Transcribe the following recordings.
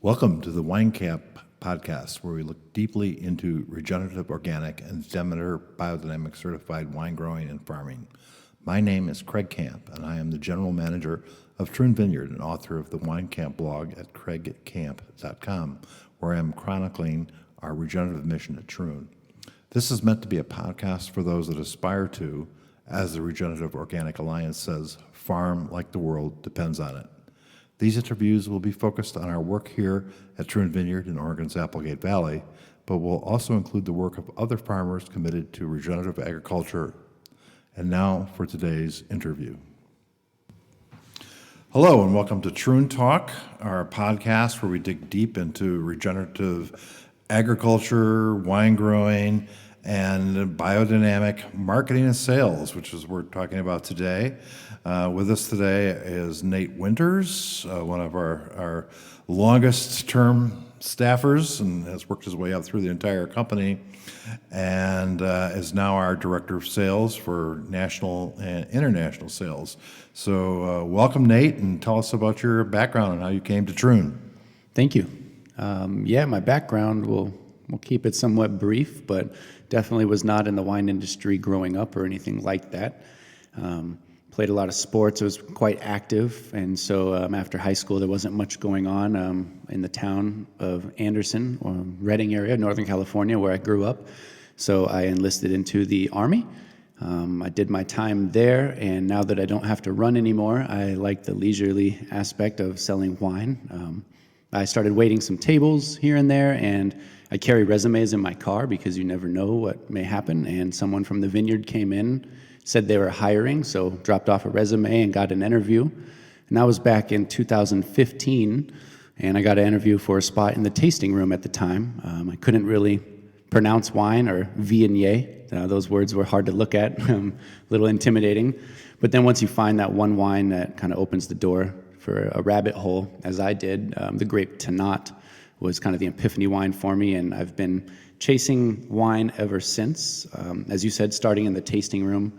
Welcome to the Wine Camp podcast, where we look deeply into regenerative, organic, and Demeter biodynamic certified wine growing and farming. My name is Craig Camp, and I am the general manager of Troon Vineyard and author of the Wine Camp blog at craigcamp.com, where I am chronicling our regenerative mission at Troon. This is meant to be a podcast for those that aspire to, as the Regenerative Organic Alliance says, farm like the world depends on it. These interviews will be focused on our work here at Troon Vineyard in Oregon's Applegate Valley, but will also include the work of other farmers committed to regenerative agriculture. And now for today's interview. Hello, and welcome to Troon Talk, our podcast where we dig deep into regenerative agriculture, wine growing, and biodynamic marketing and sales, which is what we're talking about today. With us today is Nate Winters, one of our longest term staffers, and has worked his way up through the entire company, and is now our director of sales for national and international sales. So welcome, Nate, and tell us about your background and how you came to Troon. Thank you. My background, we'll keep it somewhat brief, but definitely was not in the wine industry growing up or anything like that. Played a lot of sports. I was quite active, and so after high school, there wasn't much going on in the town of Anderson or Redding area, Northern California, where I grew up. So I enlisted into the Army. I did my time there, and now that I don't have to run anymore, I like the leisurely aspect of selling wine. I started waiting some tables here and there, and I carry resumes in my car because you never know what may happen. And someone from the vineyard came in, said they were hiring, so dropped off a resume and got an interview. And that was back in 2015, and I got an interview for a spot in the tasting room at the time. I couldn't really pronounce wine or Viognier. Those words were hard to look at, a little intimidating. But then once you find that one wine that kind of opens the door for a rabbit hole, as I did, the grape Tannat was kind of the epiphany wine for me, and I've been chasing wine ever since. As you said, starting in the tasting room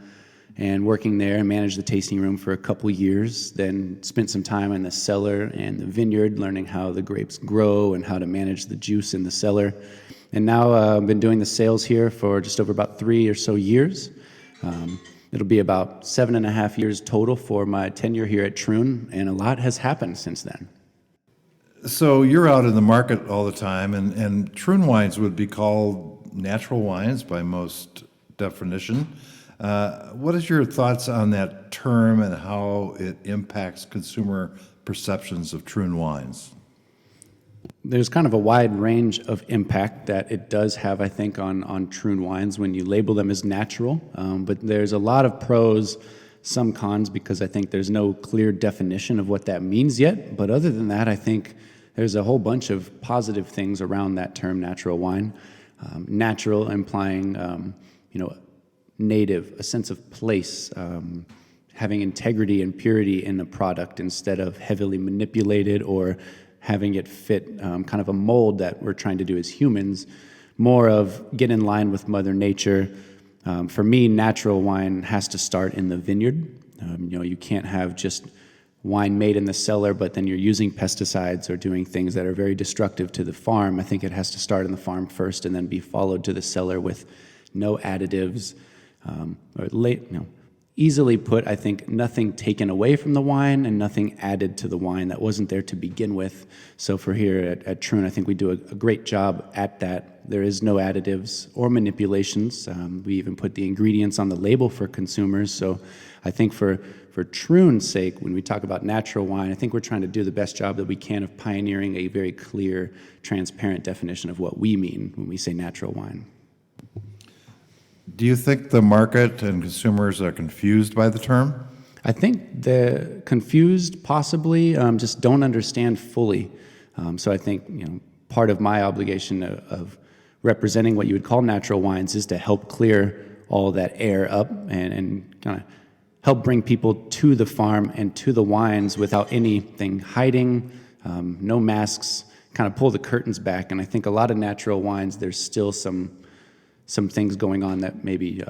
and working there and managed the tasting room for a couple years, then spent some time in the cellar and the vineyard, learning how the grapes grow and how to manage the juice in the cellar. And now I've been doing the sales here for just over about 3 or so years. It'll be about 7.5 years total for my tenure here at Troon, and a lot has happened since then. So you're out in the market all the time, and Troon wines would be called natural wines by most definition. What is your thoughts on that term and how it impacts consumer perceptions of Troon wines? There's kind of a wide range of impact that it does have, I think, on Troon wines when you label them as natural. But there's a lot of pros, some cons, because I think there's no clear definition of what that means yet. But other than that, I think there's a whole bunch of positive things around that term natural wine. Natural implying, native, a sense of place, having integrity and purity in the product instead of heavily manipulated or having it fit kind of a mold that we're trying to do as humans, more of get in line with Mother Nature. For me, natural wine has to start in the vineyard. You can't have just wine made in the cellar, but then you're using pesticides or doing things that are very destructive to the farm. I think it has to start in the farm first and then be followed to the cellar with no additives. Easily put, I think nothing taken away from the wine and nothing added to the wine that wasn't there to begin with. So for here at Troon, I think we do a great job at that. There is no additives or manipulations. We even put the ingredients on the label for consumers. So I think for Troon's sake, when we talk about natural wine, I think we're trying to do the best job that we can of pioneering a very clear, transparent definition of what we mean when we say natural wine. Do you think the market and consumers are confused by the term? I think they're confused, possibly, just don't understand fully. So I think part of my obligation of representing what you would call natural wines is to help clear all that air up and kind of help bring people to the farm and to the wines without anything hiding, no masks, kind of pull the curtains back. And I think a lot of natural wines, there's still some things going on that maybe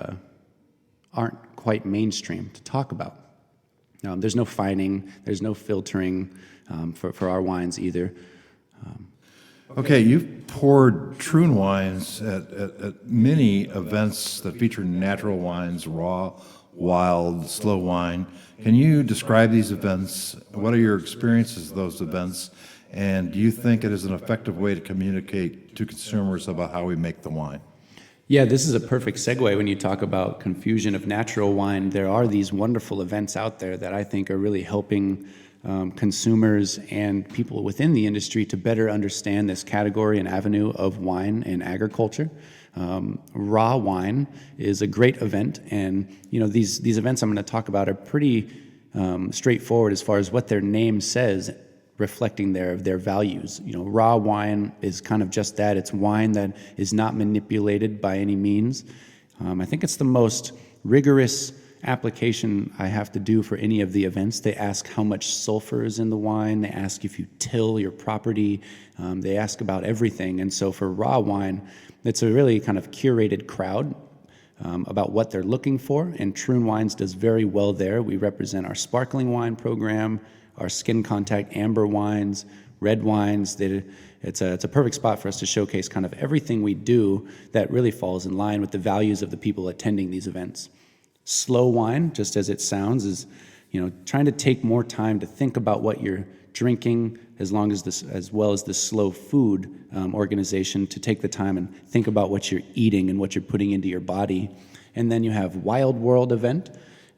aren't quite mainstream to talk about. There's no fining, there's no filtering for our wines either. Okay, you've poured Troon wines at many events that feature natural wines, raw, wild, slow wine. Can you describe these events? What are your experiences of those events? And do you think it is an effective way to communicate to consumers about how we make the wine? Yeah, this is a perfect segue when you talk about confusion of natural wine. There are these wonderful events out there that I think are really helping consumers and people within the industry to better understand this category and avenue of wine and agriculture. Raw wine is a great event, and these events I'm going to talk about are pretty straightforward as far as what their name says, reflecting their values. Raw wine is kind of just that. It's wine that is not manipulated by any means. I think it's the most rigorous application I have to do for any of the events. They ask how much sulfur is in the wine. They ask if you till your property. They ask about everything. And so for raw wine, it's a really kind of curated crowd about what they're looking for. And Troon Wines does very well there. We represent our sparkling wine program, our skin contact amber wines, red wines. It's a perfect spot for us to showcase kind of everything we do that really falls in line with the values of the people attending these events. Slow wine, just as it sounds, is trying to take more time to think about what you're drinking, as well as the slow food organization to take the time and think about what you're eating and what you're putting into your body. And then you have Wild World event,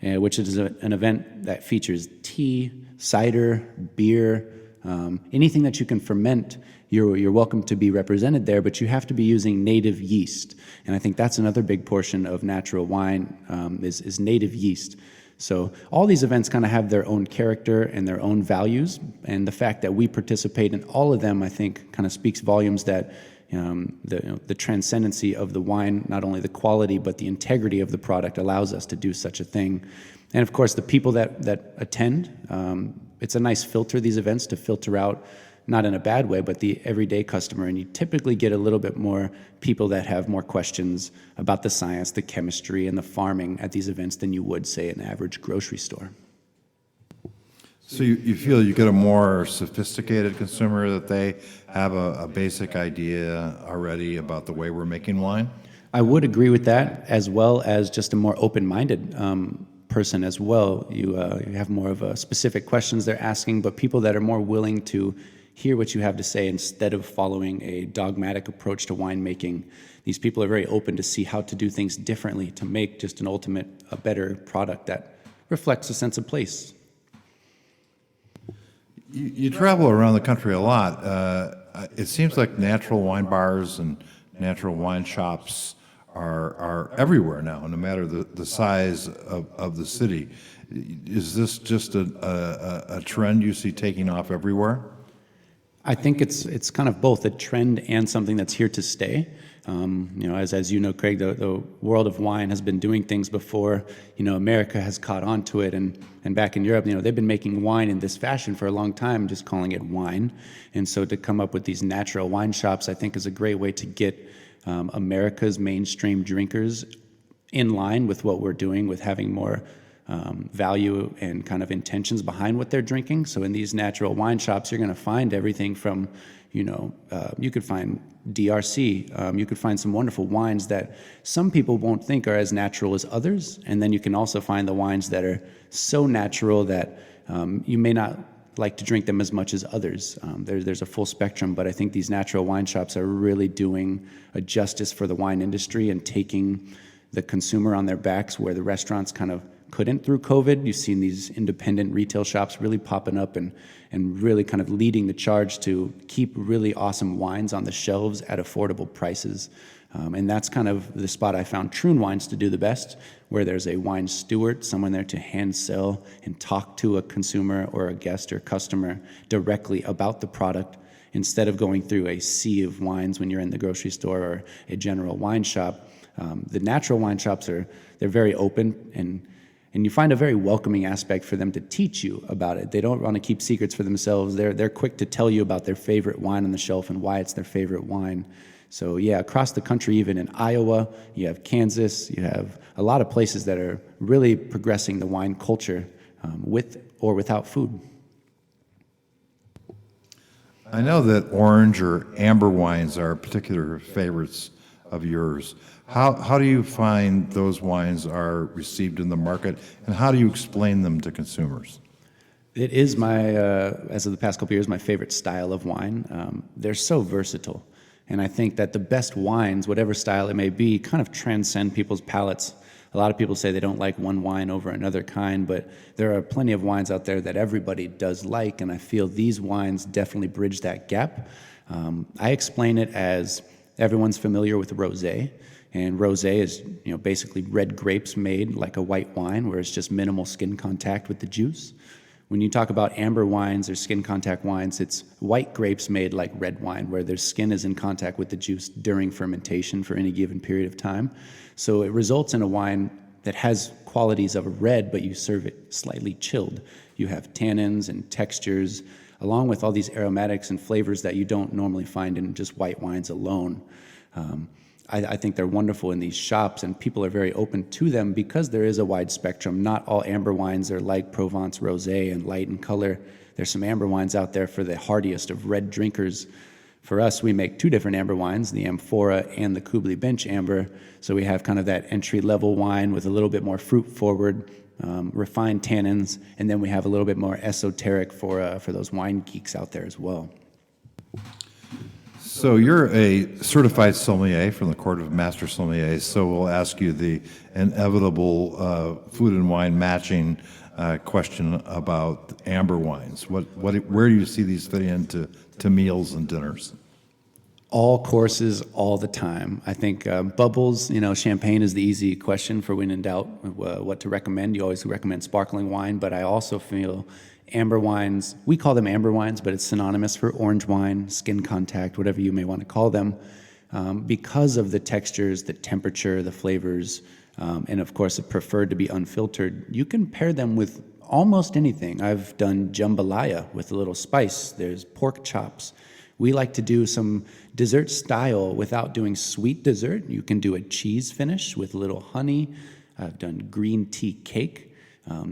which is an event that features tea, cider, beer, anything that you can ferment. You're welcome to be represented there, but you have to be using native yeast. And I think that's another big portion of natural wine is native yeast. So all these events kind of have their own character and their own values. And the fact that we participate in all of them, I think, kind of speaks volumes that the transcendency of the wine, not only the quality, but the integrity of the product allows us to do such a thing. And of course, the people that attend, it's a nice filter, these events, to filter out, not in a bad way, but the everyday customer. And you typically get a little bit more people that have more questions about the science, the chemistry, and the farming at these events than you would, say, at an average grocery store. So you feel you get a more sophisticated consumer, that they have a basic idea already about the way we're making wine? I would agree with that, as well as just a more open-minded person as well. You have more of a specific questions they're asking, but people that are more willing to hear what you have to say instead of following a dogmatic approach to winemaking. These people are very open to see how to do things differently to make just a better product that reflects a sense of place. You travel around the country a lot. It seems like natural wine bars and natural wine shops are everywhere now, no matter the size of the city. Is this just a trend you see taking off everywhere? I think it's kind of both a trend and something that's here to stay. As you know, Craig, the world of wine has been doing things before, America has caught on to it. And back in Europe, they've been making wine in this fashion for a long time, just calling it wine. And so to come up with these natural wine shops, I think is a great way to get America's mainstream drinkers in line with what we're doing, with having more value and kind of intentions behind what they're drinking. So in these natural wine shops, you're going to find everything from, you could find DRC, you could find some wonderful wines that some people won't think are as natural as others. And then you can also find the wines that are so natural that you may not like to drink them as much as others. There's a full spectrum, but I think these natural wine shops are really doing a justice for the wine industry and taking the consumer on their backs, where the restaurants kind of couldn't through COVID. You've seen these independent retail shops really popping up and really kind of leading the charge to keep really awesome wines on the shelves at affordable prices. And that's kind of the spot I found Troon Wines to do the best, where there's a wine steward, someone there to hand sell and talk to a consumer or a guest or customer directly about the product, instead of going through a sea of wines when you're in the grocery store or a general wine shop. The natural wine shops they're very open, and you find a very welcoming aspect for them to teach you about it. They don't want to keep secrets for themselves. They're quick to tell you about their favorite wine on the shelf and why it's their favorite wine. So yeah, across the country, even in Iowa, you have Kansas, you have a lot of places that are really progressing the wine culture with or without food. I know that orange or amber wines are particular favorites of yours. How do you find those wines are received in the market, and how do you explain them to consumers? It is as of the past couple years, my favorite style of wine. They're so versatile. And I think that the best wines, whatever style it may be, kind of transcend people's palates. A lot of people say they don't like one wine over another kind, but there are plenty of wines out there that everybody does like, and I feel these wines definitely bridge that gap. I explain it as everyone's familiar with rosé, and rosé is basically red grapes made like a white wine, where it's just minimal skin contact with the juice. When you talk about amber wines or skin contact wines, it's white grapes made like red wine, where their skin is in contact with the juice during fermentation for any given period of time. So it results in a wine that has qualities of a red, but you serve it slightly chilled. You have tannins and textures, along with all these aromatics and flavors that you don't normally find in just white wines alone. I think they're wonderful in these shops, and people are very open to them because there is a wide spectrum. Not all amber wines are like Provence Rosé and light in color. There's some amber wines out there for the hardiest of red drinkers. For us, we make two different amber wines, the Amphora and the Kubli Bench Amber. So we have kind of that entry-level wine with a little bit more fruit-forward, refined tannins, and then we have a little bit more esoteric for those wine geeks out there as well. So you're a certified sommelier from the Court of Master Sommeliers, so we'll ask you the inevitable food and wine matching question about amber wines. Where do you see these fitting into meals and dinners? All courses, all the time. I think bubbles, champagne is the easy question for when in doubt what to recommend. You always recommend sparkling wine, but I also feel amber wines, we call them amber wines, but it's synonymous for orange wine, skin contact, whatever you may want to call them, because of the textures, the temperature, the flavors, and of course, it's preferred to be unfiltered. You can pair them with almost anything. I've done jambalaya with a little spice. There's pork chops. We like to do some dessert style without doing sweet dessert. You can do a cheese finish with a little honey. I've done green tea cake.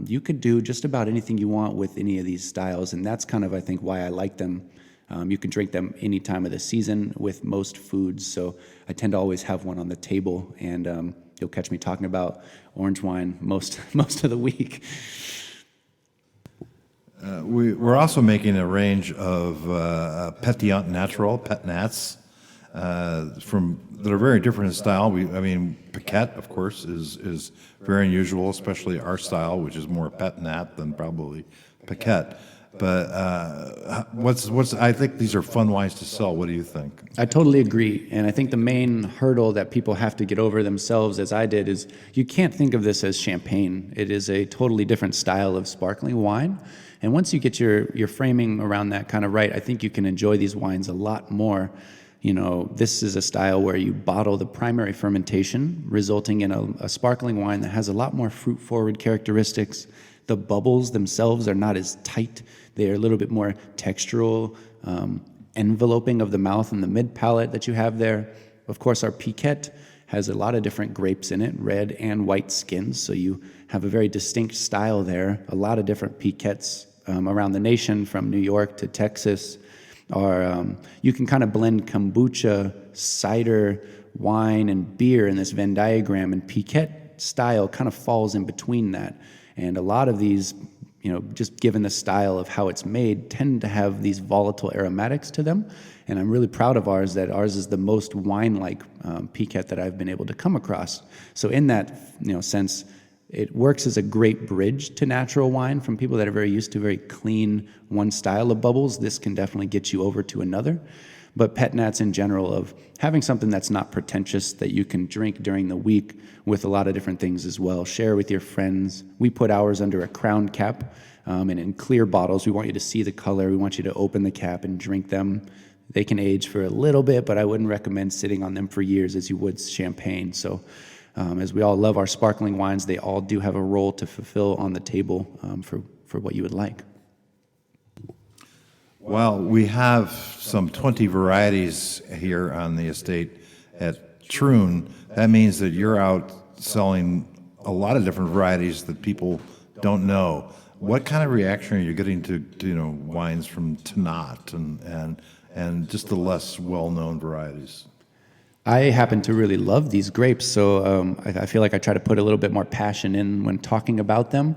You could do just about anything you want with any of these styles, and that's kind of, I think, why I like them. You can drink them any time of the season with most foods, so I tend to always have one on the table, and you'll catch me talking about orange wine most of the week. We're also making a range of pétillant natural, pet nats, that are very different in style. Piquette, of course, is very unusual, especially our style, which is more pet nat than probably Piquette. But I think these are fun wines to sell. What do you think? I totally agree. And I think the main hurdle that people have to get over themselves, as I did, is you can't think of this as champagne. It is a totally different style of sparkling wine. And once you get your framing around that kind of right, I think you can enjoy these wines a lot more. This is a style where you bottle the primary fermentation, resulting in a sparkling wine that has a lot more fruit-forward characteristics. The bubbles themselves are not as tight. They are a little bit more textural, enveloping of the mouth and the mid-palate that you have there. Of course, our Piquette has a lot of different grapes in it, red and white skins, so you have a very distinct style there. A lot of different Piquettes around the nation, from New York to Texas. Or you can kind of blend kombucha, cider, wine, and beer in this Venn diagram, and Piquette style kind of falls in between that. And a lot of these, just given the style of how it's made, tend to have these volatile aromatics to them. And I'm really proud of ours, that ours is the most wine-like Piquette that I've been able to come across. So in that sense, it works as a great bridge to natural wine from people that are very used to very clean one style of bubbles. This can definitely get you over to another. But pet nats in general, of having something that's not pretentious, that you can drink during the week with a lot of different things as well. Share with your friends. We put ours under a crown cap and in clear bottles. We want you to see the color. We want you to open the cap and drink them. They can age for a little bit, but I wouldn't recommend sitting on them for years as you would champagne. So as we all love our sparkling wines, they all do have a role to fulfill on the table for what you would like. Well, we have some 20 varieties here on the estate at Troon. That means that you're out selling a lot of different varieties that people don't know. What kind of reaction are you getting to wines from Tannat and just the less well-known varieties? I happen to really love these grapes, so I feel like I try to put a little bit more passion in when talking about them.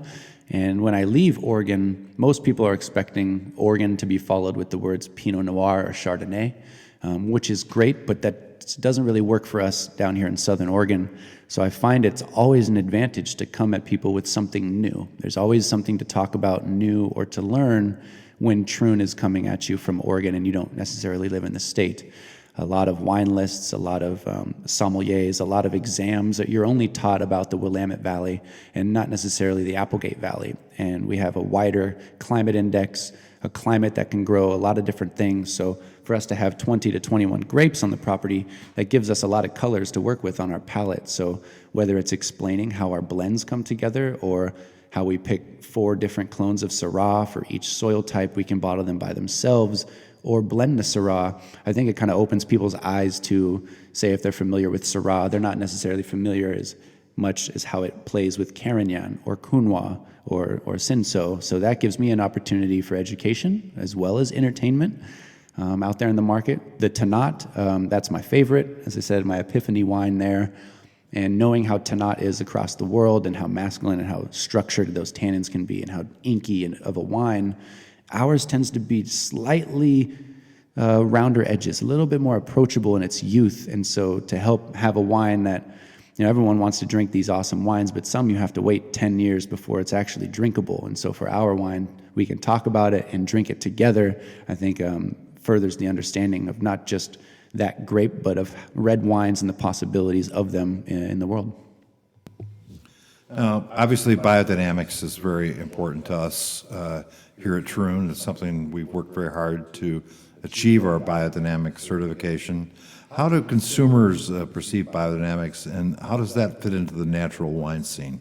And when I leave Oregon, most people are expecting Oregon to be followed with the words Pinot Noir or Chardonnay, which is great, but that doesn't really work for us down here in Southern Oregon. So I find it's always an advantage to come at people with something new. There's always something to talk about new or to learn when Troon is coming at you from Oregon and you don't necessarily live in the state. A lot of wine lists, a lot of sommeliers, a lot of exams that you're only taught about the Willamette Valley and not necessarily the Applegate Valley. And we have a wider climate index, a climate that can grow a lot of different things. So for us to have 20 to 21 grapes on the property, that gives us a lot of colors to work with on our palate. So whether it's explaining how our blends come together or how we pick 4 different clones of Syrah for each soil type, we can bottle them by themselves or blend the Syrah. I think it kind of opens people's eyes to, say, if they're familiar with Syrah, they're not necessarily familiar as much as how it plays with Carignan or Cunwa or Cinsault. So that gives me an opportunity for education as well as entertainment out there in the market. The Tannat, that's my favorite. As I said, my epiphany wine there. And knowing how Tannat is across the world and how masculine and how structured those tannins can be and how inky of a wine, ours tends to be slightly rounder edges, a little bit more approachable in its youth. And so to help have a wine that, everyone wants to drink these awesome wines, but some you have to wait 10 years before it's actually drinkable. And so for our wine, we can talk about it and drink it together. I think furthers the understanding of not just that grape, but of red wines and the possibilities of them in the world. Obviously, biodynamics is very important to us here at Troon. It's something we've worked very hard to achieve our biodynamic certification. How do consumers perceive biodynamics, and how does that fit into the natural wine scene?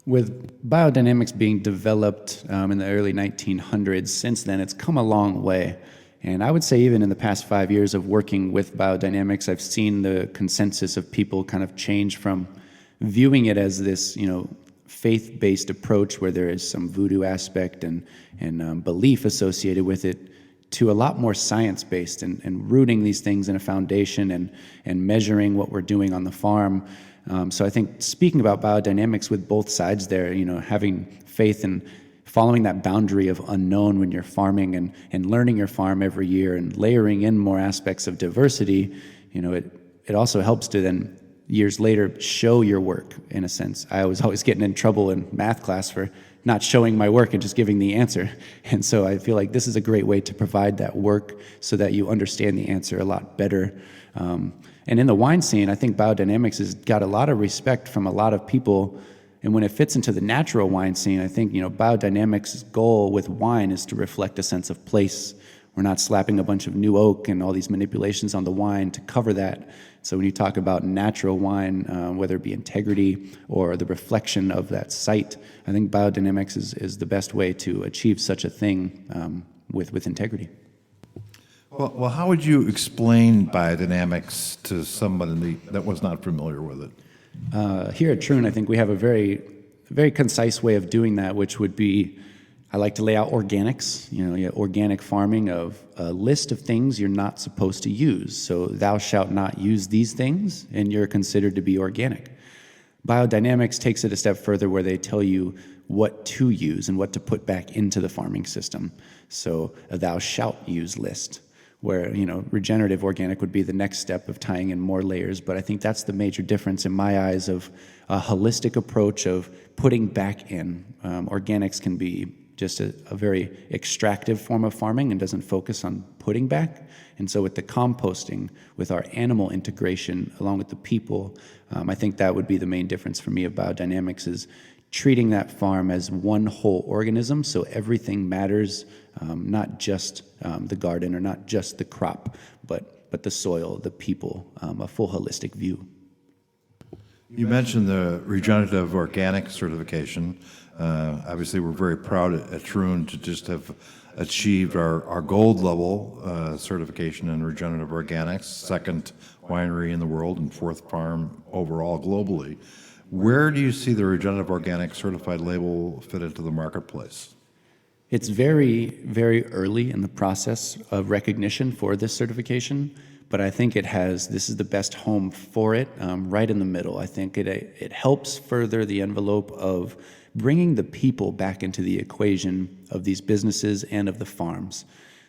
With biodynamics being developed in the early 1900s, since then it's come a long way. And I would say even in the past 5 years of working with biodynamics, I've seen the consensus of people kind of change from viewing it as this, faith-based approach where there is some voodoo aspect and belief associated with it, to a lot more science-based and rooting these things in a foundation and measuring what we're doing on the farm. So I think speaking about biodynamics with both sides there, having faith and following that boundary of unknown when you're farming and learning your farm every year and layering in more aspects of diversity, it also helps to then years later show your work in a sense. I was always getting in trouble in math class for not showing my work and just giving the answer. And so I feel like this is a great way to provide that work so that you understand the answer a lot better. And in the wine scene, I think biodynamics has got a lot of respect from a lot of people. And when it fits into the natural wine scene, I think, biodynamics' goal with wine is to reflect a sense of place. We're not slapping a bunch of new oak and all these manipulations on the wine to cover that. So when you talk about natural wine, whether it be integrity or the reflection of that site, I think biodynamics is the best way to achieve such a thing with integrity. Well, how would you explain biodynamics to somebody that was not familiar with it? Here at Troon, I think we have a very, very concise way of doing that, which would be, I like to lay out organics, organic farming of a list of things you're not supposed to use. So thou shalt not use these things, and you're considered to be organic. Biodynamics takes it a step further where they tell you what to use and what to put back into the farming system. So a thou shalt use list, where regenerative organic would be the next step of tying in more layers. But I think that's the major difference in my eyes of a holistic approach of putting back in. Organics can be just a very extractive form of farming and doesn't focus on putting back. And so with the composting, with our animal integration along with the people, I think that would be the main difference for me of biodynamics, is treating that farm as one whole organism, so everything matters, not just the garden or not just the crop, but the soil, the people, a full holistic view. You mentioned the regenerative organic certification. Obviously, we're very proud at Troon to just have achieved our gold level certification in regenerative organics, second winery in the world and fourth farm overall globally. Where do you see the regenerative organic certified label fit into the marketplace? It's very, very early in the process of recognition for this certification, but I think this is the best home for it, right in the middle. I think it helps further the envelope of bringing the people back into the equation of these businesses and of the farms.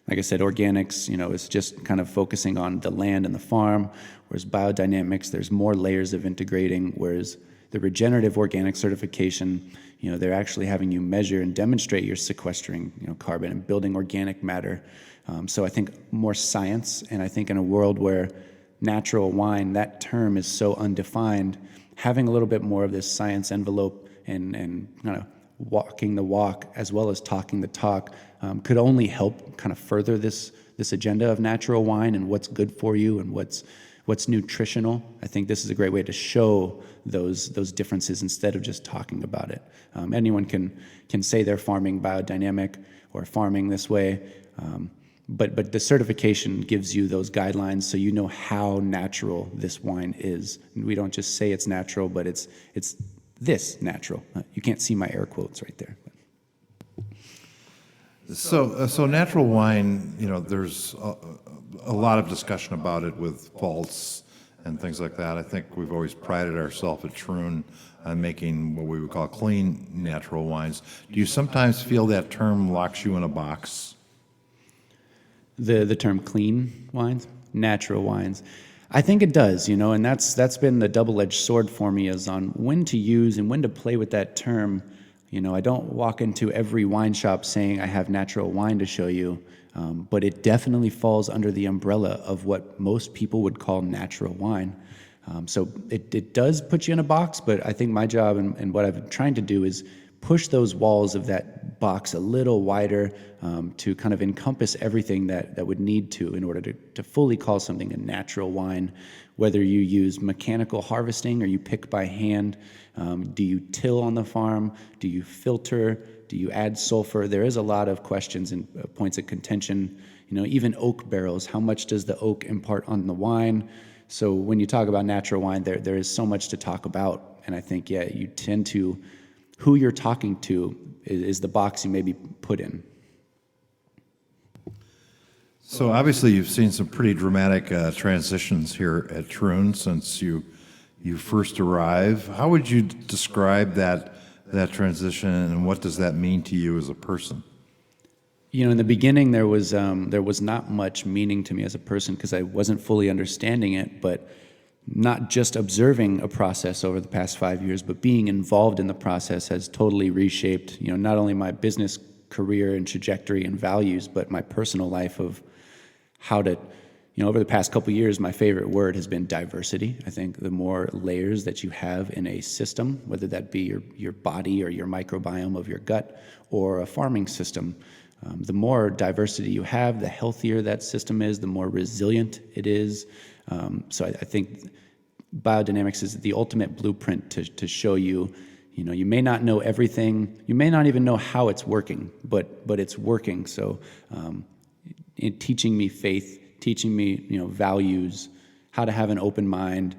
Like I said, organics, is just kind of focusing on the land and the farm, whereas biodynamics, there's more layers of integrating, whereas the regenerative organic certification, they're actually having you measure and demonstrate you're sequestering, carbon and building organic matter. So I think more science, and I think in a world where natural wine, that term is so undefined, having a little bit more of this science envelope and kind of walking the walk as well as talking the talk could only help kind of further this agenda of natural wine and what's good for you and what's nutritional. I think this is a great way to show those differences instead of just talking about it. Anyone can say they're farming biodynamic or farming this way, but the certification gives you those guidelines so you know how natural this wine is. And we don't just say it's natural, but it's this natural. You can't see my air quotes right there. So natural wine, there's a lot of discussion about it with vaults and things like that. I think we've always prided ourselves at Troon on making what we would call clean natural wines. Do you sometimes feel that term locks you in a box? The term clean wines, natural wines. I think it does, and that's been the double-edged sword for me, is on when to use and when to play with that term. I don't walk into every wine shop saying I have natural wine to show you, but it definitely falls under the umbrella of what most people would call natural wine. So it does put you in a box, but I think my job and what I've been trying to do is push those walls of that box a little wider to kind of encompass everything that would need to in order to fully call something a natural wine, whether you use mechanical harvesting or you pick by hand. Do you till on the farm? Do you filter? Do you add sulfur? There is a lot of questions and points of contention. Even oak barrels, how much does the oak impart on the wine? So when you talk about natural wine, there is so much to talk about. And I think, you tend to, who you're talking to is the box you may be put in. So obviously you've seen some pretty dramatic transitions here at Troon since you first arrived. How would you describe that transition, and what does that mean to you as a person? In the beginning, there was not much meaning to me as a person because I wasn't fully understanding it, but not just observing a process over the past 5 years, but being involved in the process has totally reshaped, not only my business career and trajectory and values, but my personal life of how to, over the past couple of years, my favorite word has been diversity. I think the more layers that you have in a system, whether that be your body or your microbiome of your gut or a farming system, the more diversity you have, the healthier that system is, the more resilient it is. So I think biodynamics is the ultimate blueprint to show you, you may not know everything, you may not even know how it's working, but it's working. So in teaching me faith, teaching me, values, how to have an open mind,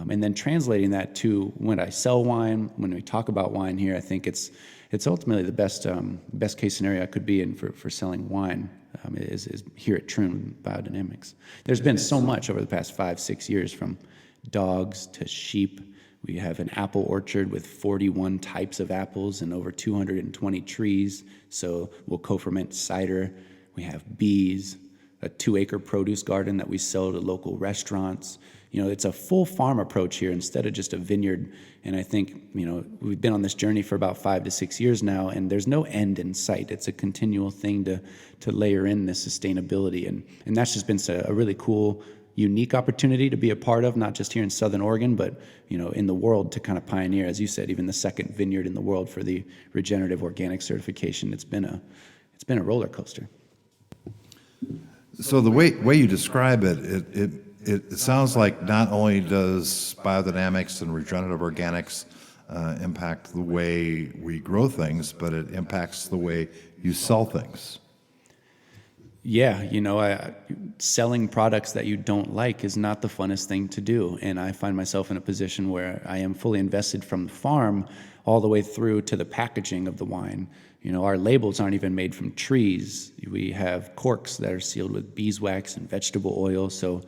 and then translating that to when I sell wine, when we talk about wine here, I think it's ultimately the best case scenario I could be in for selling wine is here at Troon Biodynamics. There's been so much over the past 5-6 years, from dogs to sheep. We have an apple orchard with 41 types of apples and over 220 trees, so we'll co-ferment cider. We have bees, a 2-acre produce garden that we sell to local restaurants. It's a full farm approach here instead of just a vineyard. And I think, we've been on this journey for about 5 to 6 years now, and there's no end in sight. It's a continual thing to layer in this sustainability. And that's just been a really cool, unique opportunity to be a part of, not just here in Southern Oregon, but, in the world, to kind of pioneer, as you said, even the second vineyard in the world for the regenerative organic certification. It's been a roller coaster. So the way you describe it sounds like not only does biodynamics and regenerative organics impact the way we grow things, but it impacts the way you sell things. Yeah, selling products that you don't like is not the funnest thing to do. And I find myself in a position where I am fully invested from the farm all the way through to the packaging of the wine. Our labels aren't even made from trees. We have corks that are sealed with beeswax and vegetable oil. So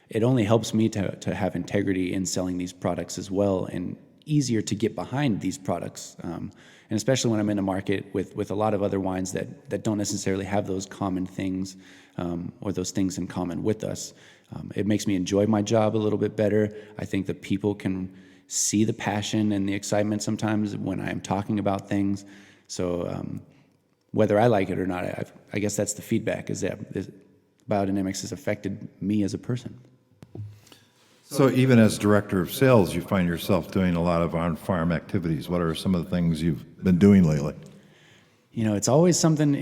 it only helps me to have integrity in selling these products as well, and easier to get behind these products. And especially when I'm in a market with a lot of other wines that don't necessarily have those common things, or those things in common with us. It makes me enjoy my job a little bit better. I think that people can see the passion and the excitement sometimes when I'm talking about things. So whether I like it or not, I guess that's the feedback, is that biodynamics has affected me as a person. So even as director of sales, you find yourself doing a lot of on-farm activities. What are some of the things you've been doing lately? It's always something,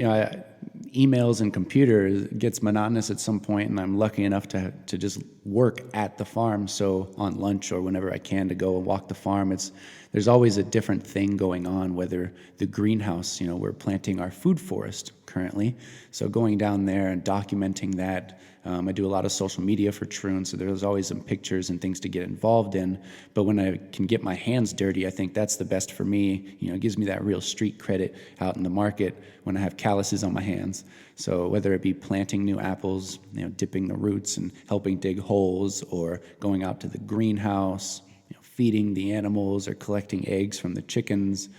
emails and computers gets monotonous at some point, and I'm lucky enough to just work at the farm. So on lunch or whenever I can to go and walk the farm, there's always a different thing going on, whether the greenhouse, we're planting our food forest currently. So going down there and documenting that. I do a lot of social media for Troon, so there's always some pictures and things to get involved in. But when I can get my hands dirty, I think that's the best for me. It gives me that real street credit out in the market when I have calluses on my hands. So whether it be planting new apples, dipping the roots and helping dig holes, or going out to the greenhouse, feeding the animals or collecting eggs from the chickens.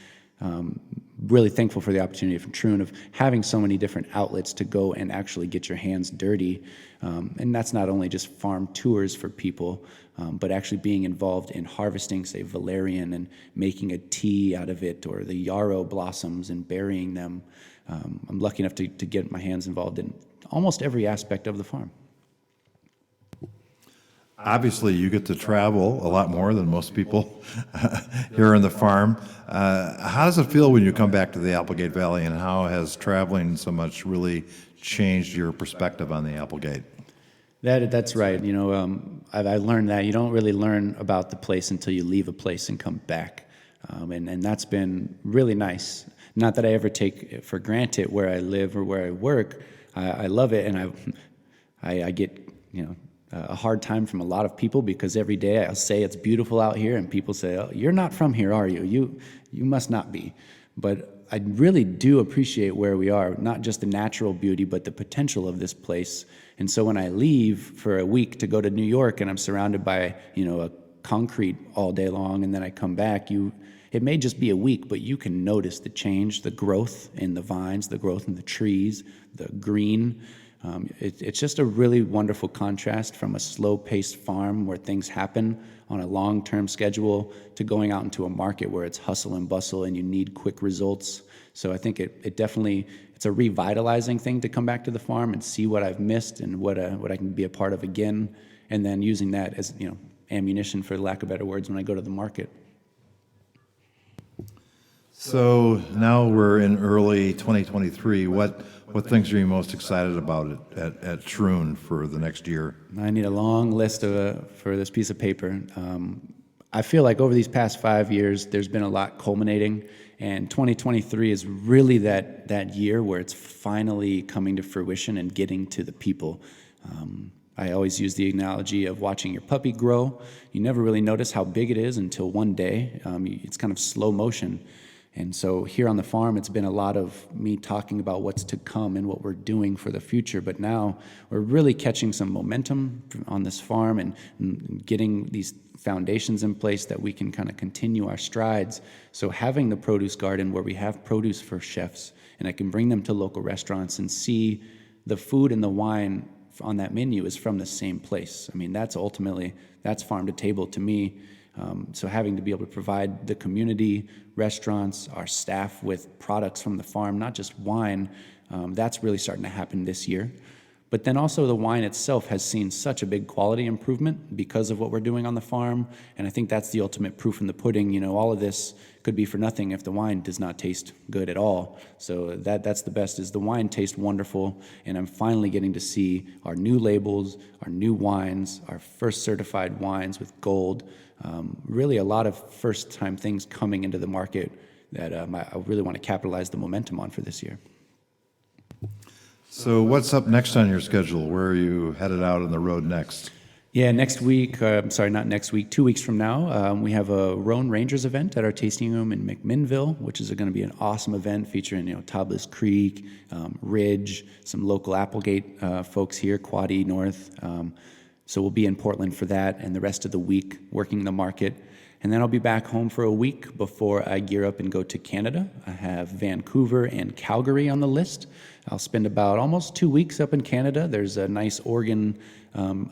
Really thankful for the opportunity from Troon of having so many different outlets to go and actually get your hands dirty. And that's not only just farm tours for people, but actually being involved in harvesting, say, valerian and making a tea out of it, or the yarrow blossoms and burying them. I'm lucky enough to get my hands involved in almost every aspect of the farm. Obviously, you get to travel a lot more than most people here in the farm. How does it feel when you come back to the Applegate Valley, and how has traveling so much really changed your perspective on the Applegate? That's right. I learned that you don't really learn about the place until you leave a place and come back. And that's been really nice. Not that I ever take for granted where I live or where I work. I love it, and I get, a hard time from a lot of people, because every day I'll say it's beautiful out here, and people say, "Oh, you're not from here, are you? You must not be." But I really do appreciate where we are, not just the natural beauty, but the potential of this place. And so when I leave for a week to go to New York, and I'm surrounded by, a concrete all day long, and then I come back, it may just be a week, but you can notice the change, the growth in the vines, the growth in the trees, the green. It's just a really wonderful contrast from a slow-paced farm where things happen on a long-term schedule to going out into a market where it's hustle and bustle and you need quick results. So I think it definitely, it's a revitalizing thing to come back to the farm and see what I've missed and what I can be a part of again, and then using that as ammunition, for lack of better words, when I go to the market. So now we're in early 2023. What things are you most excited about at Troon for the next year? I need a long list for this piece of paper. I feel like over these past 5 years, there's been a lot culminating, and 2023 is really that year where it's finally coming to fruition and getting to the people. I always use the analogy of watching your puppy grow. You never really notice how big it is until one day. It's kind of slow motion. And so here on the farm, it's been a lot of me talking about what's to come and what we're doing for the future. But now we're really catching some momentum on this farm and getting these foundations in place that we can kind of continue our strides. So having the produce garden where we have produce for chefs, and I can bring them to local restaurants and see the food and the wine on that menu is from the same place. I mean, that's farm to table to me. So having to be able to provide the community, restaurants, our staff with products from the farm, not just wine, that's really starting to happen this year. But then also the wine itself has seen such a big quality improvement because of what we're doing on the farm. And I think that's the ultimate proof in the pudding. All of this could be for nothing if the wine does not taste good at all. So that's the best, is the wine tastes wonderful. And I'm finally getting to see our new labels, our new wines, our first certified wines with gold. Really a lot of first-time things coming into the market that I really want to capitalize the momentum on for this year. So what's up next on your schedule? Where are you headed out on the road next? Yeah, next week, sorry, not next week, 2 weeks from now, we have a Rhone Rangers event at our tasting room in McMinnville, which is going to be an awesome event featuring, Tobless Creek, Ridge, some local Applegate folks here, Quad E North. So we'll be in Portland for that and the rest of the week working the market. And then I'll be back home for a week before I gear up and go to Canada. I have Vancouver and Calgary on the list. I'll spend about almost 2 weeks up in Canada. There's a nice organ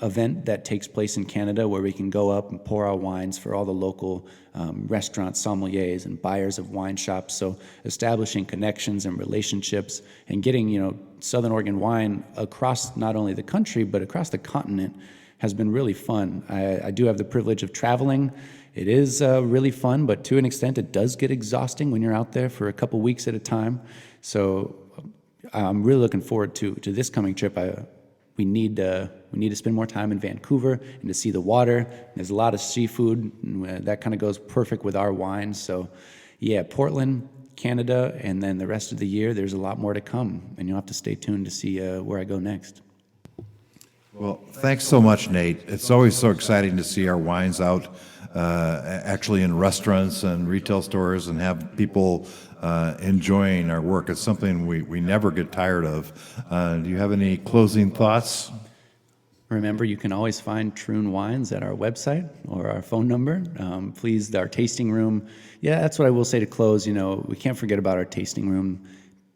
event that takes place in Canada where we can go up and pour our wines for all the local restaurants, sommeliers, and buyers of wine shops. So establishing connections and relationships and getting, Southern Oregon wine across not only the country, but across the continent has been really fun. I do have the privilege of traveling. It is really fun, but to an extent, it does get exhausting when you're out there for a couple weeks at a time. So I'm really looking forward to this coming trip. We need to spend more time in Vancouver and to see the water. There's a lot of seafood, and that kind of goes perfect with our wines. So, yeah, Portland, Canada, and then the rest of the year, there's a lot more to come, and you'll have to stay tuned to see where I go next. Well, thanks so much, Nate. It's always so exciting to see our wines out actually in restaurants and retail stores and have people enjoying our work. It's something we never get tired of. Do you have any closing thoughts? Remember, you can always find Troon Wines at our website or our phone number. Please, our tasting room. Yeah, that's what I will say to close. We can't forget about our tasting room.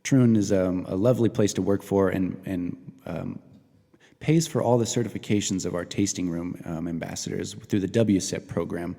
Troon is a lovely place to work for and pays for all the certifications of our tasting room ambassadors through the WSEP program.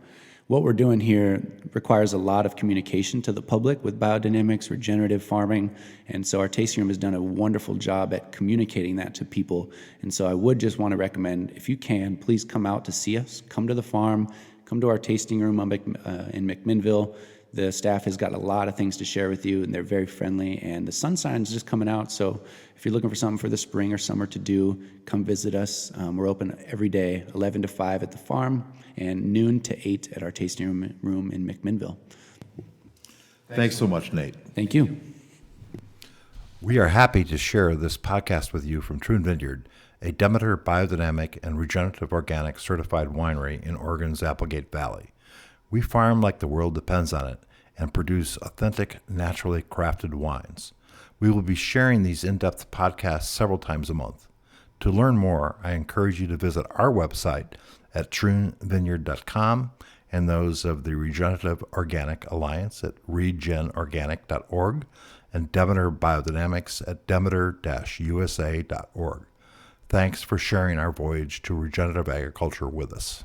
What we're doing here requires a lot of communication to the public with biodynamics, regenerative farming, and so our tasting room has done a wonderful job at communicating that to people. And so I would just want to recommend, if you can, please come out to see us, come to the farm, come to our tasting room in McMinnville. The staff has got a lot of things to share with you, and they're very friendly, and the sun sign's just coming out, so if you're looking for something for the spring or summer to do, come visit us. We're open every day, 11 to 5 at the farm, and noon to 8 at our tasting room in McMinnville. Thanks so much, Nate. Thank you. We are happy to share this podcast with you from Troon Vineyard, a Demeter biodynamic and regenerative organic certified winery in Oregon's Applegate Valley. We farm like the world depends on it and produce authentic, naturally crafted wines. We will be sharing these in-depth podcasts several times a month. To learn more, I encourage you to visit our website at troonvineyard.com and those of the Regenerative Organic Alliance at regenorganic.org and Demeter Biodynamics at demeter-usa.org. Thanks for sharing our voyage to regenerative agriculture with us.